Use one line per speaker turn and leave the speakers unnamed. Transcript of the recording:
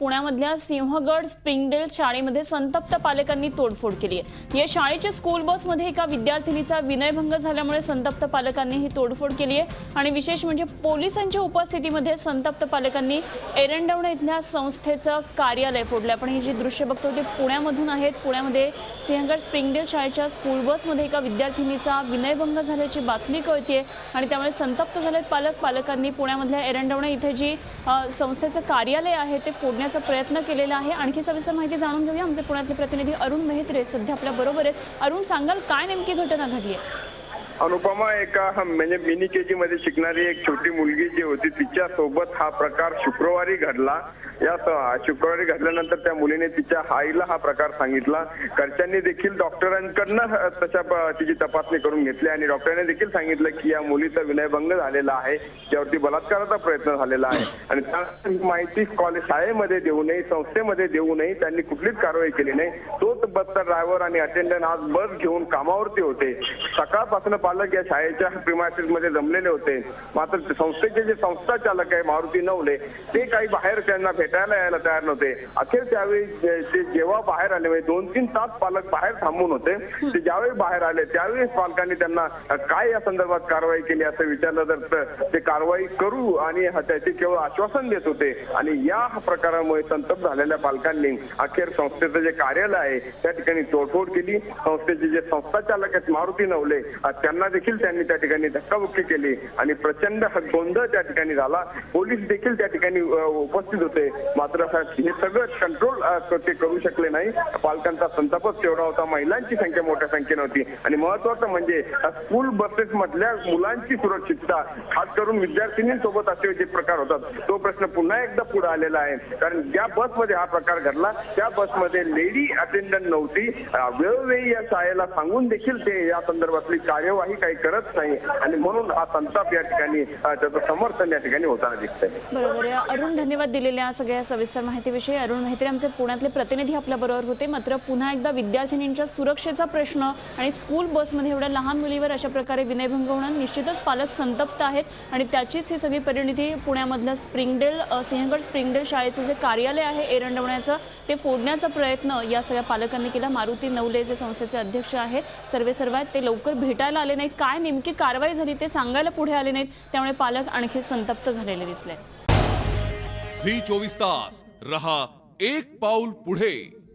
पुण्यामधल्या Sinhagad Springdale शाळेमध्ये संतप्त पालकांनी तोडफोड केली आहे। या शाळेच्या स्कूल बसमध्ये एका विद्यार्थिनीचा विनयभंग झाल्यामुळे संतप्त पालकांनी ही तोडफोड केली आहे आणि विशेष म्हणजे पोलिसांच्या उपस्थितीमध्ये संतप्त पालकांनी एरंडवणे इथल्या संस्थेचं कार्यालय फोडलं। आपण ही जी दृश्य बघतो ते पुण्यामधून आहेत। पुण्यामध्ये सिंहगड स्प्रिंगडेल शाळेच्या स्कूल बसमध्ये एका विद्यार्थिनीचा विनयभंग झाल्याची बातमी कळते आणि त्यामुळे संतप्त झालेत पालकांनी पुण्यामधल्या एरंडवणे इथे जी संस्थेचं कार्यालय आहे ते फोडण्याचा प्रयत्न केलेला आहे। आणखी सविस्तर माहिती जाणून घेऊया। आमचे पुण्यातले प्रतिनिधी अरुण मेहत्रे सध्या आपल्या बरोबर आहेत। अरुण, सांगाल काय नेमकी घटना घडली आहे?
अनुपमा एका म्हणजे मिनी केजी मध्ये शिकणारी एक छोटी मुलगी जी होती तिच्या सोबत हा प्रकार शुक्रवारी घडला। या शुक्रवारी घडल्यानंतर त्या मुलीने तिच्या आईला हा प्रकार सांगितला। घरच्यांनी देखील डॉक्टरांकडनं तशा तिची तपासणी करून घेतली आणि डॉक्टरांनी देखील सांगितलं की या मुलीचा विनयभंग झालेला आहे, त्यावरती बलात्काराचा प्रयत्न झालेला आहे आणि त्या माहिती कॉलेज शाळेमध्ये देऊ नये, संस्थेमध्ये देऊ नये, त्यांनी कुठलीच कारवाई केली नाही। तोच बसचा ड्रायव्हर आणि अटेंडंट आज बस घेऊन कामावरती होते। सकाळपासून पालक या शाळेच्या प्रिमायसेस मध्ये जमलेले होते, मात्र संस्थेचे जे संस्था चालक आहे मारुती नवले ते काही बाहेर त्यांना भेटायला यायला तयार नव्हते। अखेर त्यावेळी ते जेव्हा बाहेर आले म्हणजे 2-3 तास पालक बाहेर थांबून होते, ते ज्यावेळी बाहेर आले त्यावेळी पालकांनी त्यांना काय या संदर्भात कारवाई केली असं विचारलं तर ते कारवाई करू आणि त्याचे केवळ आश्वासन देत होते आणि या प्रकारामुळे संतप्त झालेल्या पालकांनी अखेर संस्थेचं जे कार्यालय आहे त्या ठिकाणी तोडफोड केली। संस्थेचे जे संस्था चालक आहेत मारुती नवले त्यांना देखील त्यांनी त्या ठिकाणी धक्काबुक्की केली आणि प्रचंड गोंधळ त्या ठिकाणी झाला। पोलीस देखील त्या ठिकाणी उपस्थित होते, मात्र हे सगळं कंट्रोल ते करू शकले नाही। पालकांचा संतापच तेवढा होता, महिलांची संख्या मोठ्या संख्येने होती आणि महत्वाचं म्हणजे स्कूल बसेस मधल्या मुलांची सुरक्षितता, खास करून विद्यार्थिनींसोबत असे जे प्रकार होतात तो प्रश्न पुन्हा एकदा पुढे आलेला आहे। कारण ज्या बसमध्ये हा प्रकार घडला त्या बसमध्ये लेडी अटेंडंट नव्हती। वेळोवेळी या शाळेला सांगून देखील ते या संदर्भातली कार्यवाही काही करत नाही आणि म्हणून हा संताप या ठिकाणी त्याचं समर्थन या ठिकाणी होताना दिसतंय।
बरोबर आहे अरुण, धन्यवाद दिलेल्या सगळ्या सविस्तर माहितीविषयी। अरुण मेहत्रे आमचे पुण्यातले प्रतिनिधी आपल्या बरोबर होते। मात्र पुन्हा एकदा विद्यार्थिनींच्या सुरक्षेचा प्रश्न आणि स्कूल बसमध्ये एवढ्या लहान मुलीवर अशा प्रकारे विनयभंग होणं निश्चितच पालक संतप्त आहेत आणि त्याचीच ही सगळी परिणिती पुण्यामधल्या सिंहगड स्प्रिंगडेल शाळेचं जे कार्यालय आहे एरंडवण्याचं ते फोडण्याचा प्रयत्न या सगळ्या पालकांनी केला। मारुती नवले जे संस्थेचे अध्यक्ष आहेत सर्वेसर्वा ते लवकर भेटायला आले नाहीत, काय नेमकी कारवाई झाली ते सांगायला पुढे आले नाहीत, त्यामुळे पालक आणखी संतप्त झालेले दिसले।
झी 24 तास रहा एक पाऊल पुढे।